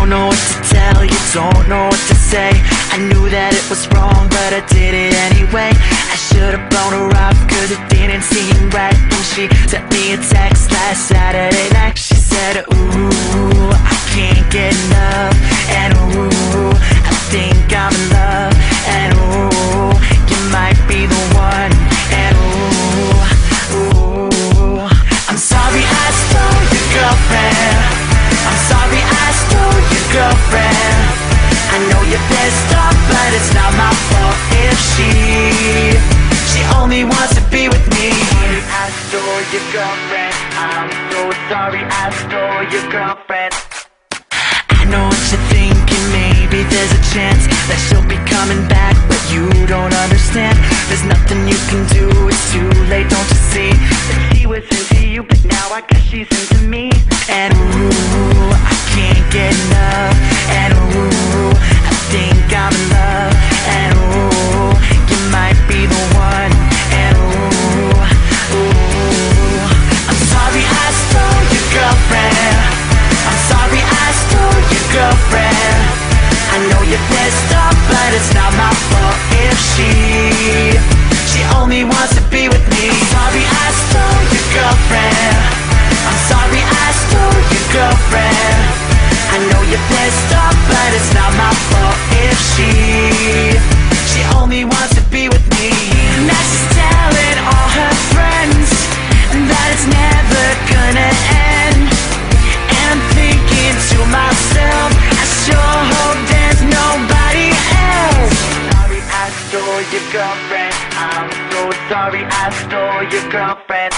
don't know what to tell you, don't know what to say. I knew that it was wrong, but I did it anyway. I should've blown her off, cause it didn't seem right when she sent me a text last Saturday night. She said, ooh, I can't get enough, and ooh, I think I'm in love, and ooh, you might be the one, and ooh, I'm sorry I stole your girlfriend. I'm sorry I stole your girlfriend. I know you're pissed off, but it's not my fault if she only wants to be with me. I stole your girlfriend. I'm so sorry I stole your girlfriend. I know what you're thinking, maybe there's a chance that she'll be coming back, but you don't understand. There's nothing you can do, it's too late, don't you see? That she was into you, but now I guess she's into me. And ooh, I can't get enough, and ooh, I think I'm in love, and ooh, you might be the one, and ooh, I'm sorry I stole your girlfriend. I'm sorry I stole your girlfriend. I know you're pissed off, but it's not my fault if she only wants to be with me. I'm sorry I stole your girlfriend. I'm sorry I stole your girlfriend. I know you're pissed off, but it's not my fault if she only wants to be with me. Now she's telling all her friends that it's never gonna end, and I'm thinking to myself, I sure hope there's nobody else. Sorry I stole your girlfriend. I'm so sorry I stole your girlfriend.